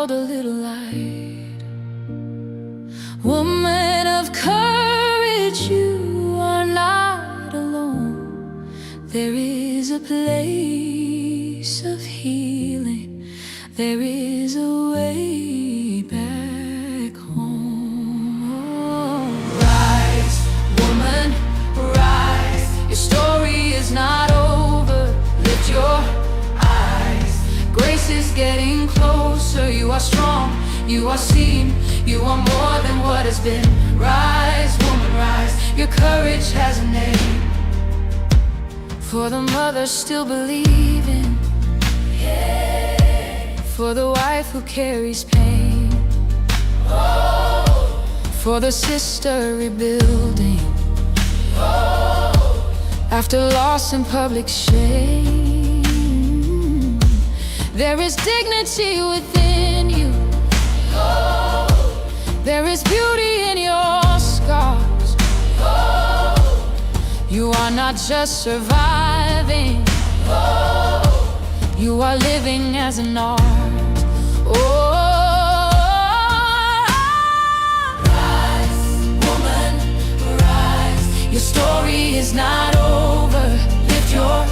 held a little light. Woman of courage, you are not alone. There is a place of healing. There is a way back home. Rise, woman, rise. Your story is not over. Lift your eyes. Grace is getting closer. You are strong, you are seen, you are more than what has been. Rise, woman, rise. Your courage has a name. For the mother still believing, for the wife who carries pain, for the sister rebuilding after loss and public shame. There is dignity within you. There is beauty in your scars. You are not just surviving, you are living as an art. Rise, woman, rise. Your story is not over. Lift your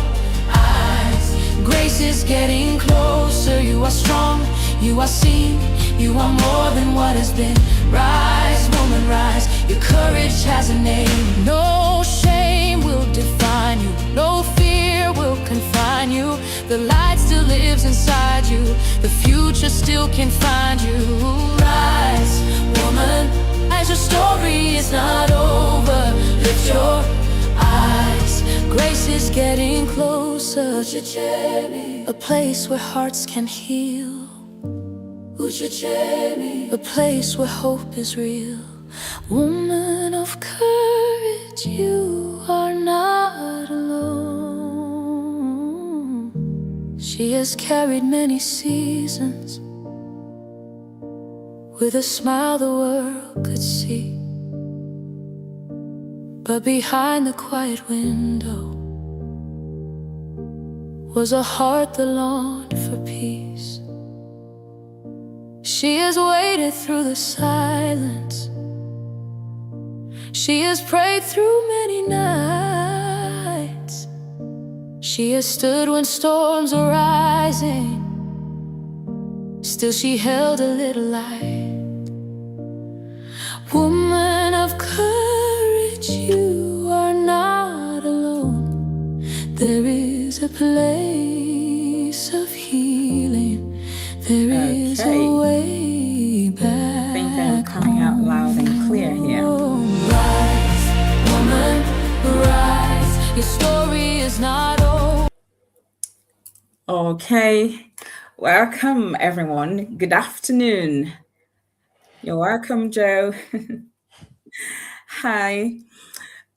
eyes. Grace is getting closer. You are strong, you are seen, you are more than what has been. Rise, woman, rise. Your courage has a name. No shame will define you. No fear will confine you. The light still lives inside you. The future still can find you. Rise, woman, as your story is not over. Lift your eyes. Grace is getting closer. A place where hearts can heal. A place where hope is real. Woman of courage, you are not alone. She has carried many seasons with a smile the world could see. But behind the quiet window was a heart that longed for peace. She has waited through the silence. She has prayed through many nights. She has stood when storms are rising. Still she held a little light. Woman of courage, you are not alone. There is a place of healing. There is a way back. I think I'm coming out loud and clear here. Rise, woman, rise. Your story is not over. Okay, welcome everyone. Good afternoon. You're welcome, Joe. Hi.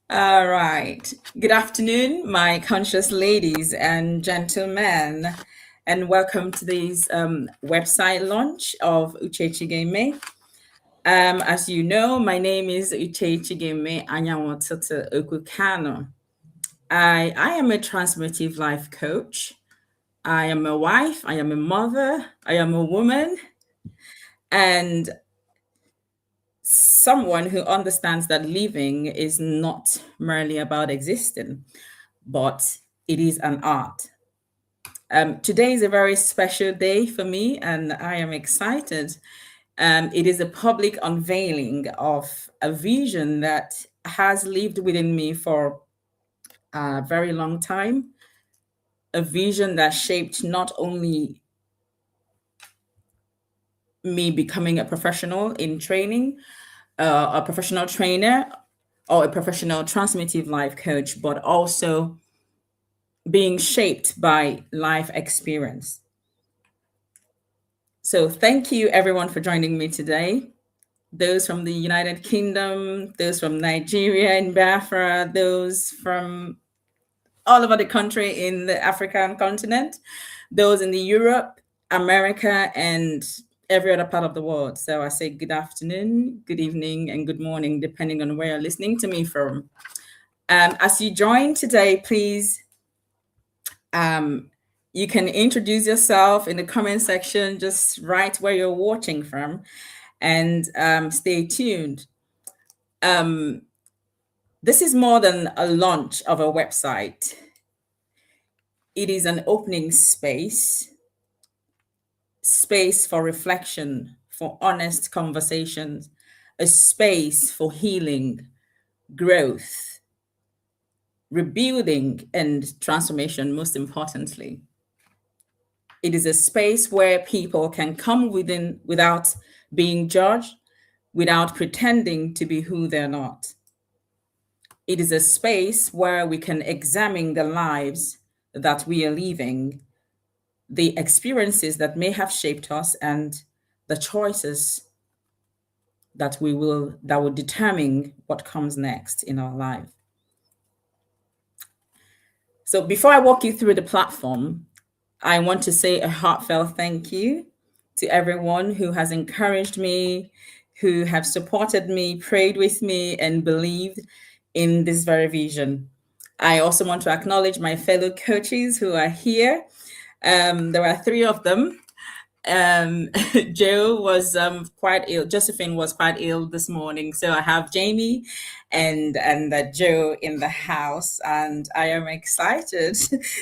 All right. Good afternoon, my conscious ladies and gentlemen, and welcome to this website launch of Uche Chigeme. As you know, my name is Uche Chigeme Anyanwototo Okukano. I am a transformative life coach. I am a wife, I am a mother, I am a woman, and someone who understands that living is not merely about existing, but it is an art. Today is a very special day for me, and I am excited. It is a public unveiling of a vision that has lived within me for a very long time. A vision that shaped not only me becoming a professional in training, a professional trainer, or a professional transformative life coach, but also being shaped by life experience. So thank you everyone for joining me today. Those from the United Kingdom, those from Nigeria and Biafra, those from all over the country in the African continent, those in the Europe, America, and every other part of the world. So I say good afternoon, good evening, and good morning, depending on where you're listening to me from. As you join today, please, You can introduce yourself in the comment section, just write where you're watching from, and stay tuned. This is more than a launch of a website. It is an opening space for reflection, for honest conversations, a space for healing, growth, rebuilding, and transformation, most importantly. It is a space where people can come within without being judged, without pretending to be who they're not. It is a space where we can examine the lives that we are living, the experiences that may have shaped us, and the choices that will determine what comes next in our life. So before I walk you through the platform, I want to say a heartfelt thank you to everyone who has encouraged me, who have supported me, prayed with me, and believed in this very vision. I also want to acknowledge my fellow coaches who are here. There are three of them. Joe was quite ill. Josephine was quite ill this morning, so I have Jamie and Joe in the house, and I am excited.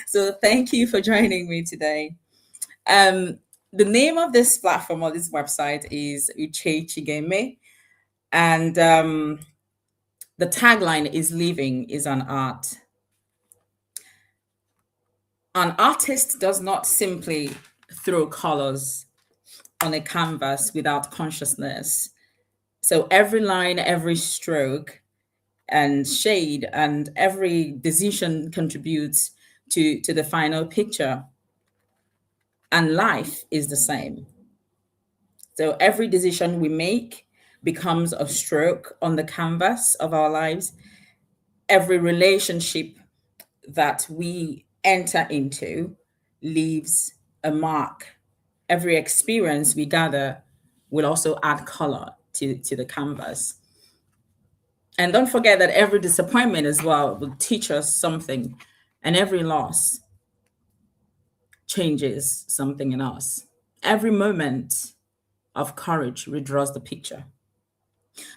So thank you for joining me today. The name of this platform or this website is Uche Chigeme, and the tagline is "Living is an art." An artist does not simply throw colors on a canvas without consciousness. So every line, every stroke, and shade, and every decision contributes to the final picture. And life is the same. So every decision we make becomes a stroke on the canvas of our lives. Every relationship that we enter into leaves a mark. Every experience we gather will also add color to the canvas. And don't forget that every disappointment as well will teach us something, and every loss changes something in us. Every moment of courage redraws the picture.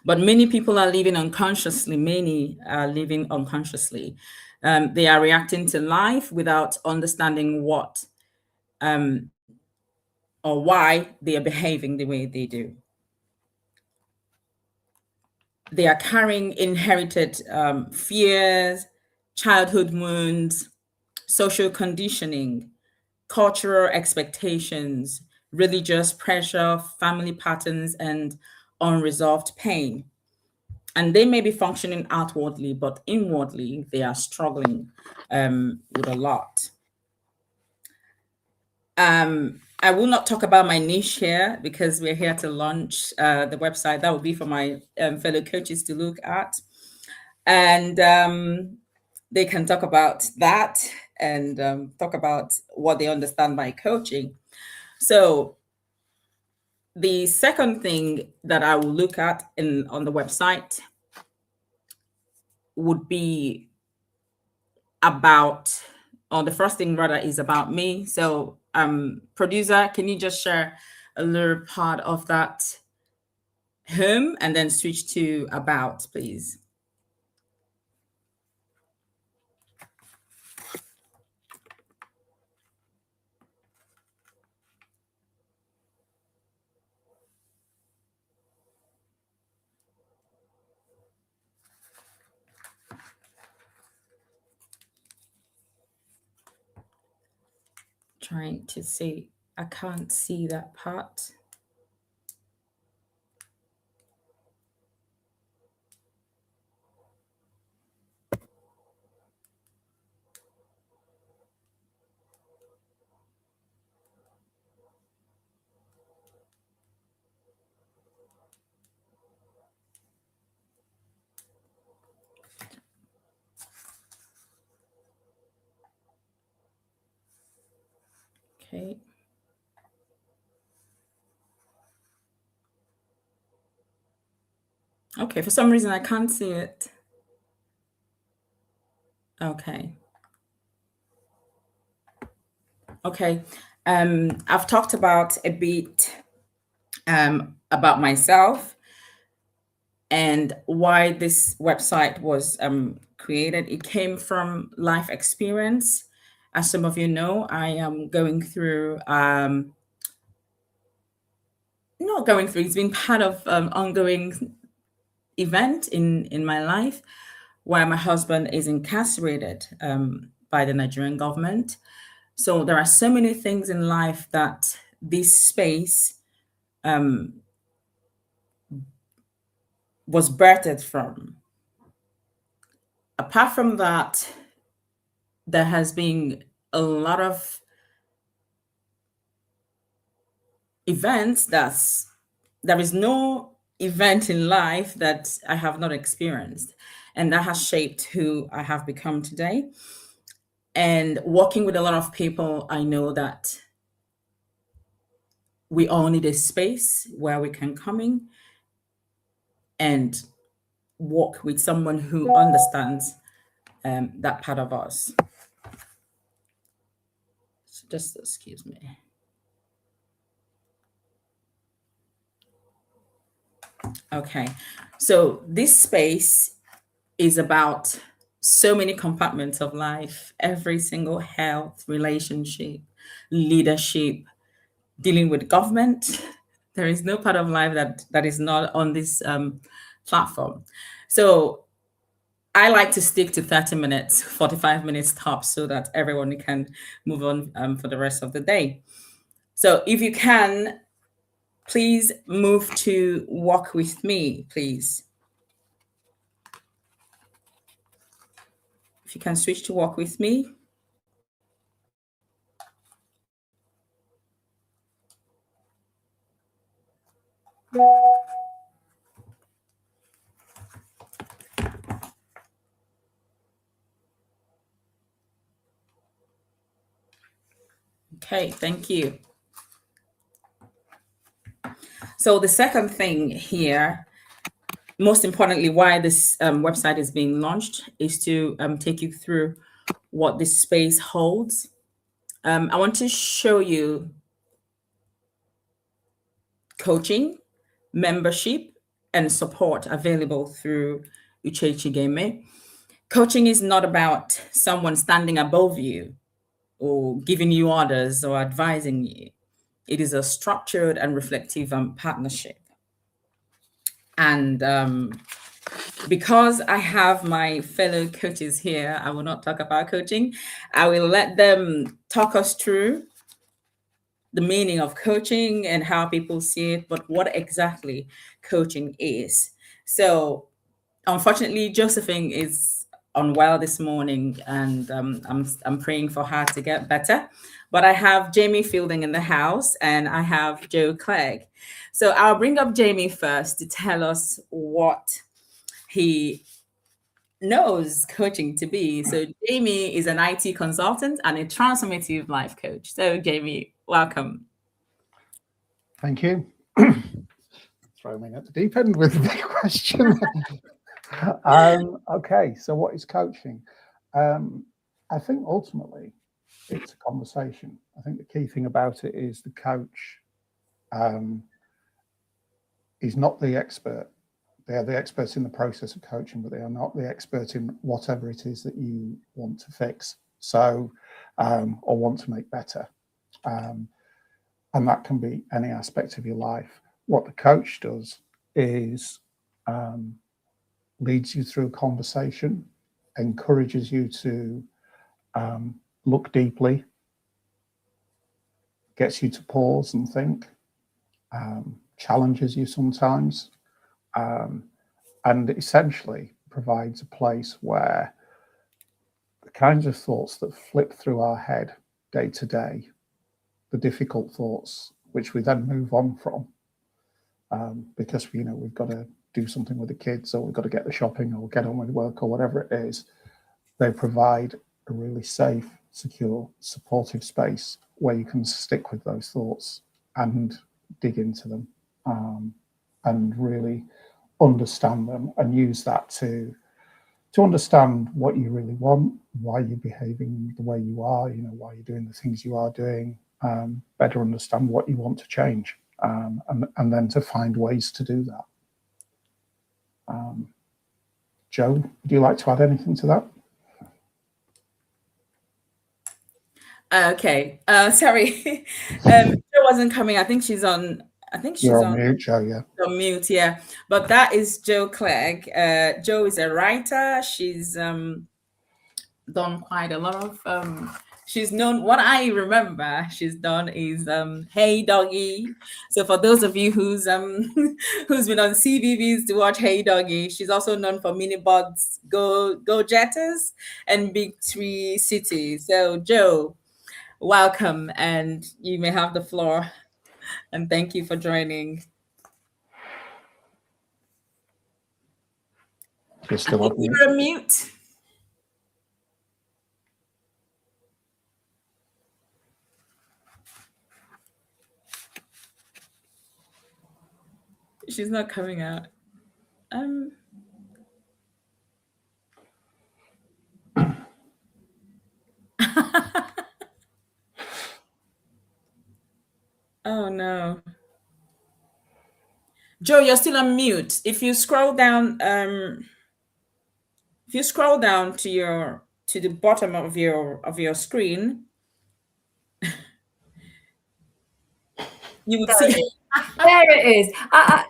But many people are living unconsciously, many are living unconsciously. They are reacting to life without understanding what or why they are behaving the way they do. They are carrying inherited fears, childhood wounds, social conditioning, cultural expectations, religious pressure, family patterns, and unresolved pain. And they may be functioning outwardly, but inwardly, they are struggling with a lot. I will not talk about my niche here because we're here to launch the website. That would be for my fellow coaches to look at. And they can talk about that and talk about what they understand by coaching. So the second thing that I will look at on the website would be about, or the first thing rather is about me. So producer, can you just share a little part of that home and then switch to about, please? Trying to see, I can't see that part. Okay. Okay, for some reason I can't see it. Okay. Okay. I've talked about a bit about myself and why this website was created. It came from life experience. As some of you know, I am going through, not going through, it's been part of ongoing event in my life where my husband is incarcerated by the Nigerian government. So there are so many things in life that this space was birthed from. Apart from that, there has been a lot of events there is no event in life that I have not experienced, and that has shaped who I have become today. And working with a lot of people, I know that we all need a space where we can come in and walk with someone who understands that part of us. So just excuse me. Okay, so this space is about so many compartments of life, every single health, relationship, leadership, dealing with government. There is no part of life that is not on this platform. So I like to stick to 30 minutes, 45 minutes tops, so that everyone can move on for the rest of the day. So if you can, please move to walk with me, please. If you can switch to walk with me. Okay, thank you. So the second thing here, most importantly, why this website is being launched is to take you through what this space holds. I want to show you coaching, membership, and support available through Uchechi Game. Coaching is not about someone standing above you or giving you orders or advising you. It is a structured and reflective partnership. And because I have my fellow coaches here, I will not talk about coaching. I will let them talk us through the meaning of coaching and how people see it, but what exactly coaching is. So, unfortunately, Josephine is unwell this morning, and I'm praying for her to get better. But I have Jamie Fielding in the house, and I have Joe Clegg. So I'll bring up Jamie first to tell us what he knows coaching to be. So Jamie is an IT consultant and a transformative life coach. So Jamie, welcome. Thank you. Throw me at the deep end with a big question. Okay, so what is coaching? I think ultimately it's a conversation. I think the key thing about it is the coach is not the expert. They are the experts in the process of coaching, but they are not the expert in whatever it is that you want to fix, or want to make better. And that can be any aspect of your life. What the coach does is leads you through a conversation, encourages you to look deeply, gets you to pause and think, challenges you sometimes, and essentially provides a place where the kinds of thoughts that flip through our head day to day, the difficult thoughts, which we then move on from, because we've got to do something with the kids, or we've got to get the shopping, or get on with work, or whatever it is. They provide a really safe, secure, supportive space where you can stick with those thoughts and dig into them, and really understand them and use that to to understand what you really want, why you're behaving the way you are, why you're doing the things you are doing, better understand what you want to change, and then to find ways to do that. Joe, would you like to add anything to that? Okay. Sorry. Joe wasn't coming. I think she's on. You're on mute, Joe. Yeah. On mute. Yeah. But that is Jo Clegg. Joe is a writer. She's done quite a lot of. She's known. What I remember she's done is Hey Doggy. So for those of you who's who's been on CBBS to watch Hey Doggy, she's also known for Minibots, Go Jetters, and Big Tree City. So Joe, welcome, and you may have the floor. And thank you for joining. You're still on mute. You're on mute. She's not coming out. Oh no. Joe, you're still on mute. If you scroll down, to the bottom of your screen, you would see. There it is. I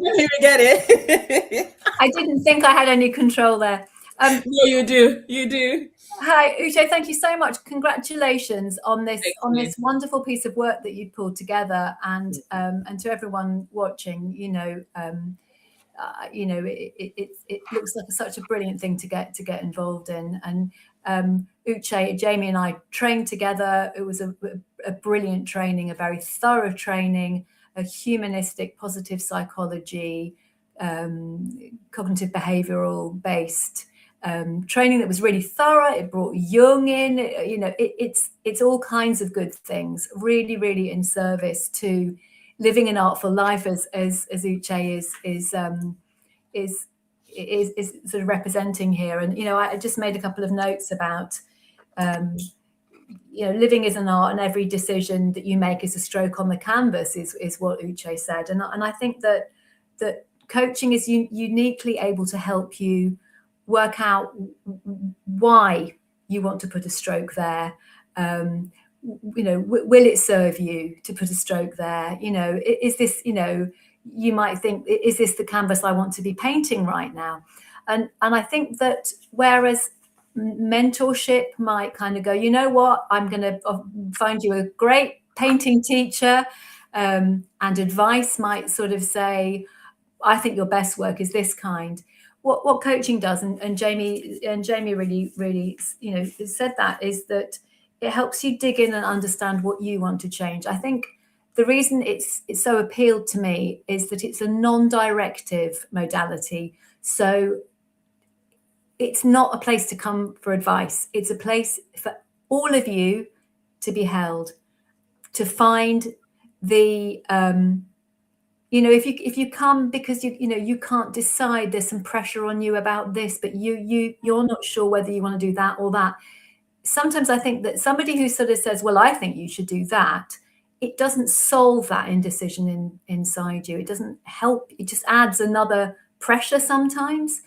didn't even get it. I didn't think I had any control there. No, you do. You do. Hi, Uche. Thank you so much. Congratulations on this wonderful piece of work that you pulled together, and to everyone watching. It looks like such a brilliant thing to get involved in. And Uche, Jamie, and I trained together. It was a brilliant training, a very thorough training, a humanistic, positive psychology, cognitive behavioral based training that was really thorough. It brought Jung in. It's all kinds of good things, really, really in service to living an artful life, as Uche is sort of representing here. And I just made a couple of notes about living is an art, and every decision that you make is a stroke on the canvas, is what Uche said. And I think that coaching is uniquely able to help you work out why you want to put a stroke there. Will it serve you to put a stroke there? Is this, you might think, is this the canvas I want to be painting right now? And I think that whereas mentorship might kind of go, you know what, I'm going to find you a great painting teacher, and advice might sort of say, I think your best work is this kind. What coaching does, and Jamie really said that, is that it helps you dig in and understand what you want to change. I think the reason it's so appealed to me is that it's a non-directive modality. So it's not a place to come for advice. It's a place for all of you to be held, to find the if you come because you can't decide, there's some pressure on you about this, but you're not sure whether you want to do that or that. Sometimes I think that somebody who sort of says, well, I think you should do that, it doesn't solve that indecision inside you. It doesn't help. It just adds another pressure sometimes.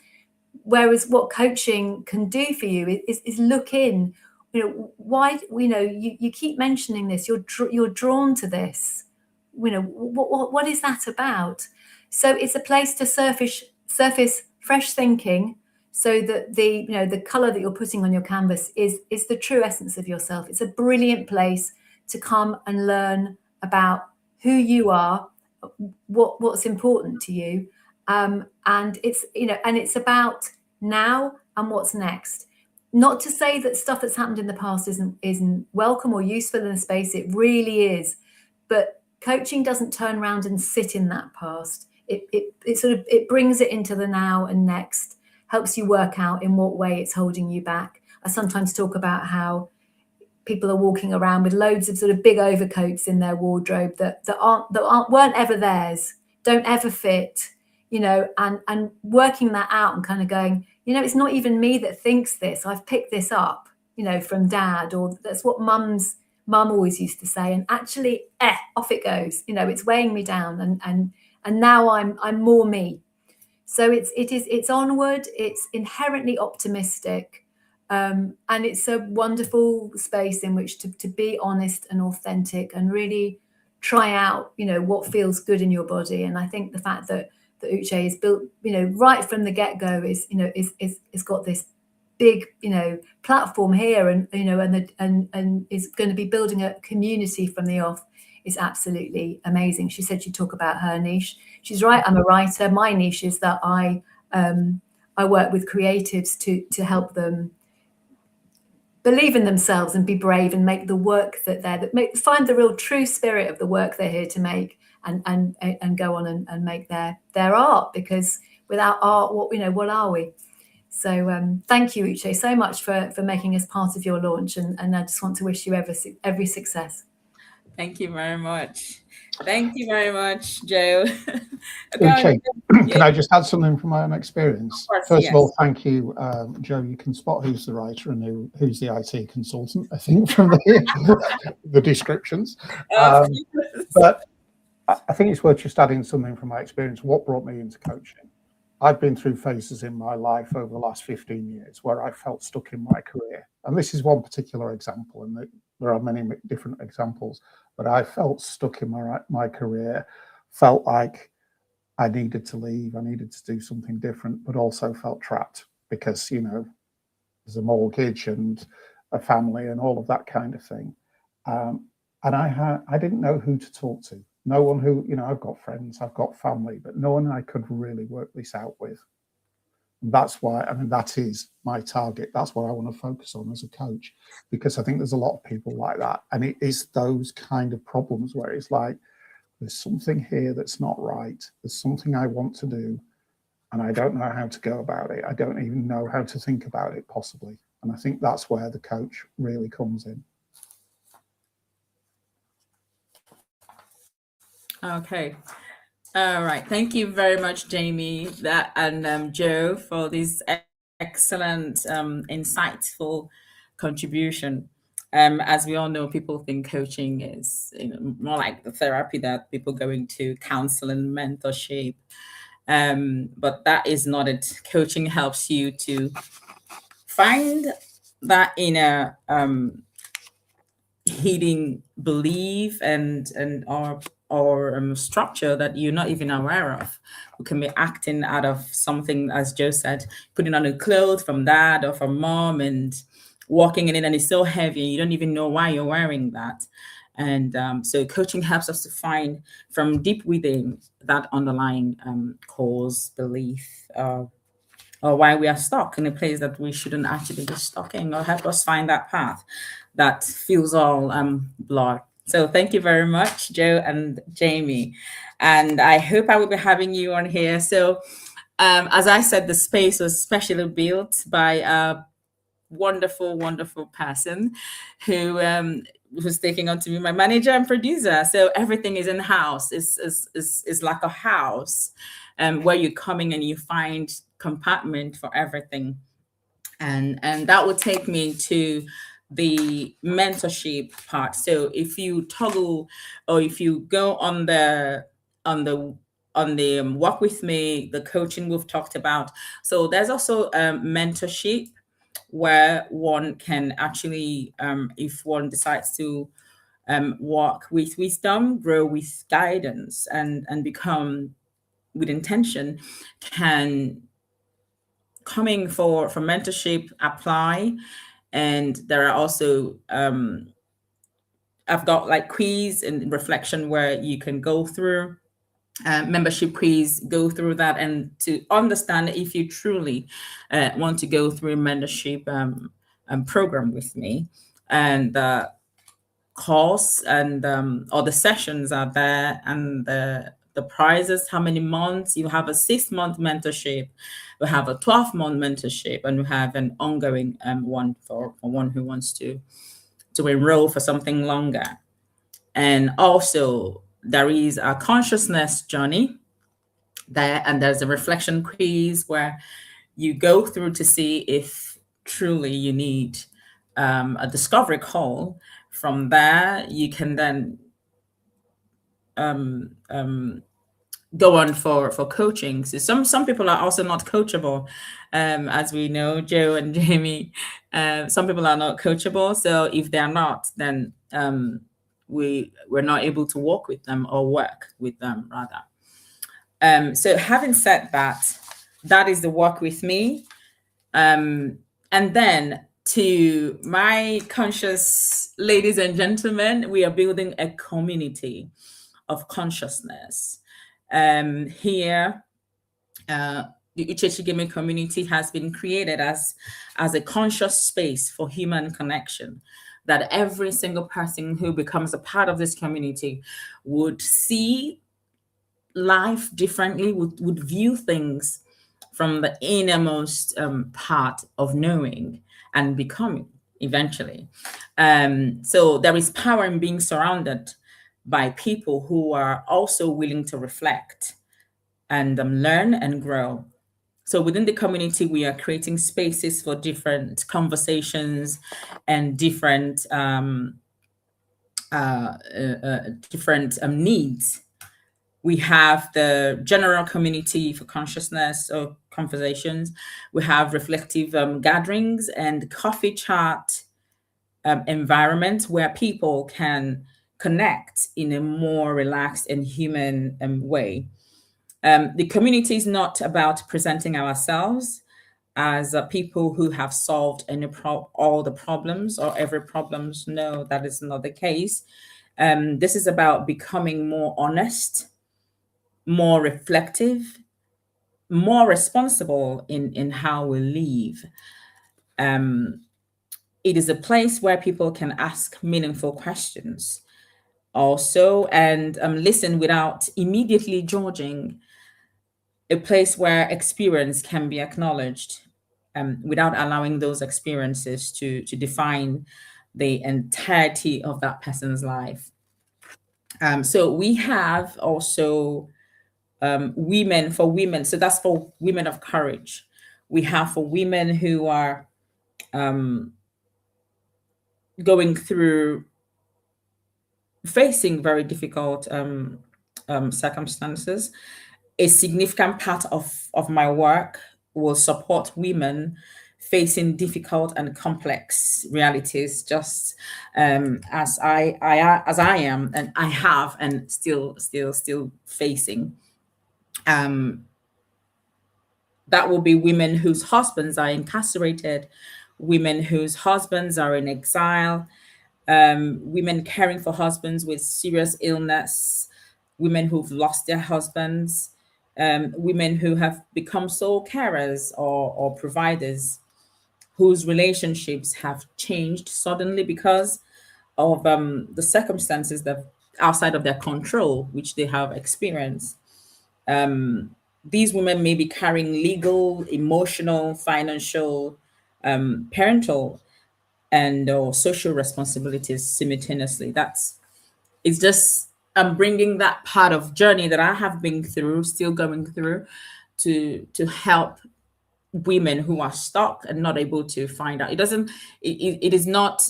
Whereas what coaching can do for you is look in. Why? You keep mentioning this. You're drawn to this. What is that about? So it's a place to surface fresh thinking, so that the color that you're putting on your canvas is the true essence of yourself. It's a brilliant place to come and learn about who you are, what's important to you, and it's about now and what's next. Not to say that stuff that's happened in the past isn't welcome or useful in the space. It really is, but coaching doesn't turn around and sit in that past. It brings it into the now and next, helps you work out in what way it's holding you back. I sometimes talk about how people are walking around with loads of sort of big overcoats in their wardrobe that weren't ever theirs, don't ever fit, and working that out and kind of going, you know, it's not even me that thinks this. I've picked this up, you know, from dad, or that's what mum always used to say. And actually, off it goes. You know, it's weighing me down, and now I'm more me. So it's onward. It's inherently optimistic, and it's a wonderful space in which to be honest and authentic and really try out, you know, what feels good in your body. And I think the fact that Uche is built, you know, right from the get-go is, you know, is got this big, you know, platform here, and, you know, and is going to be building a community from the off, is absolutely amazing. She said she'd talk about her niche. She's right. I'm a writer. My niche is that I work with creatives to help them believe in themselves and be brave and make the work find the real true spirit of the work they're here to make, and go on and make their art, because without art, what are we? So thank you, Uche, so much for making us part of your launch, and I just want to wish you every success. Thank you very much. Thank you very much, Joe. Okay. Can I just add something from my own experience? Of course, First yes. of all, thank you, Joe. You can spot who's the writer and who's the IT consultant, I think, from the descriptions. But I think it's worth just adding something from my experience. What brought me into coaching? I've been through phases in my life over the last 15 years where I felt stuck in my career. And this is one particular example, and there are many different examples, but I felt stuck in my career, felt like I needed to leave, I needed to do something different, but also felt trapped because, you know, there's a mortgage and a family and all of that kind of thing. And I didn't know who to talk to. No one who, you know, I've got friends, I've got family, but no one I could really work this out with. And that's why, I mean, that is my target. That's what I want to focus on as a coach, because I think there's a lot of people like that. And it is those kind of problems where it's like, there's something here that's not right. There's something I want to do, and I don't know how to go about it. I don't even know how to think about it, possibly. And I think that's where the coach really comes in. Okay. All right. Thank you very much, Jamie, and Joe, for this excellent, insightful contribution. As we all know, people think coaching is, you know, more like the therapy that people go into, counseling, mentorship. But that is not it. Coaching helps you to find that inner hidden belief and or structure that you're not even aware of. You can be acting out of something, as Joe said, putting on a clothes from dad or from mom and walking in it, and it's so heavy you don't even know why you're wearing that. And so coaching helps us to find from deep within that underlying cause, belief, or why we are stuck in a place that we shouldn't actually be stuck in, or help us find that path that feels all blurred. So thank you very much, Joe and Jamie. And I hope I will be having you on here. So as I said, the space was specially built by a wonderful, wonderful person who was taking on to be my manager and producer. So everything is in-house. It's like a house where you're coming and you find compartment for everything. And that would take me to the mentorship part. So if you toggle, or if you go on the Walk With Me, the coaching we've talked about. So there's also mentorship, where one can actually, if one decides to walk with wisdom, grow with guidance, and become with intention, can coming for mentorship apply. And there are also I've got like quiz and reflection where you can go through membership quiz, go through that, and to understand if you truly want to go through a mentorship program with me. And the course and or the sessions are there, and the prizes, how many months. You have a 6-month mentorship, we have a 12-month mentorship, and we have an ongoing one for one who wants to enroll for something longer. And also there is a consciousness journey there, and there's a reflection quiz where you go through to see if truly you need a discovery call. From there, you can then go on for coaching. So some people are also not coachable, as we know, Joe and Jamie. Some people are not coachable. So if they're not, then we're not able to work with them or work with them rather. So having said that, that is the work with me. And then to my conscious ladies and gentlemen, we are building a community of consciousness. Here, the Uchechi Gaming community has been created as a conscious space for human connection, that every single person who becomes a part of this community would see life differently, would view things from the innermost part of knowing and becoming eventually. So there is power in being surrounded by people who are also willing to reflect and learn and grow. So within the community, we are creating spaces for different conversations and different needs. We have the general community for consciousness or conversations. We have reflective gatherings and coffee chat environments where people can connect in a more relaxed and human way. The community is not about presenting ourselves as people who have solved all the problems or every problems. No, that is not the case. This is about becoming more honest, more reflective, more responsible in how we live. It is a place where people can ask meaningful questions also and listen without immediately judging. A place where experience can be acknowledged without allowing those experiences to define the entirety of that person's life. So we have also women for women. So that's for women of courage. We have for women who are going through facing very difficult circumstances. A significant part of my work will support women facing difficult and complex realities, just as I am, and I have, and still facing. That will be women whose husbands are incarcerated, women whose husbands are in exile, women caring for husbands with serious illness, women who've lost their husbands, women who have become sole carers or providers, whose relationships have changed suddenly because of the circumstances that outside of their control, which they have experienced. These women may be carrying legal, emotional, financial, parental, and or social responsibilities simultaneously. It's just I'm bringing that part of journey that I have been through, still going through, to help women who are stuck and not able to find out. It is not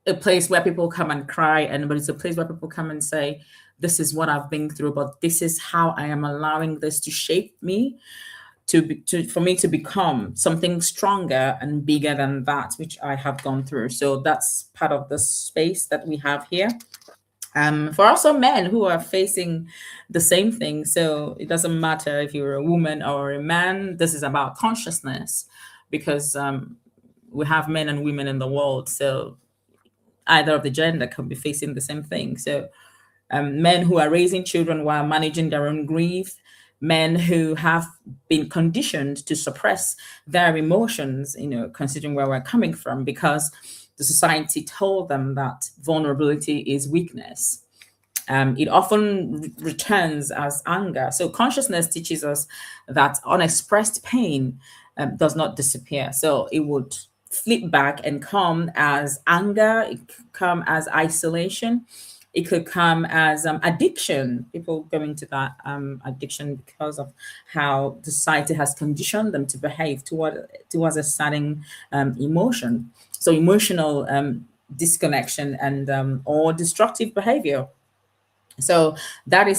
a place where people come and cry, but it's a place where people come and say, this is what I've been through, but this is how I am allowing this to shape me, for me to become something stronger and bigger than that which I have gone through. So that's part of the space that we have here. For also men who are facing the same thing. So it doesn't matter if you're a woman or a man, this is about consciousness, because we have men and women in the world. So either of the gender can be facing the same thing. So men who are raising children while managing their own grief, men who have been conditioned to suppress their emotions, considering where we're coming from, because the society told them that vulnerability is weakness. It often returns as anger. So consciousness teaches us that unexpressed pain does not disappear. So it would flip back and come as anger, it come as isolation, It could come as addiction. People go into that addiction because of how the society has conditioned them to behave towards a certain emotion. So emotional disconnection and or destructive behavior. So that is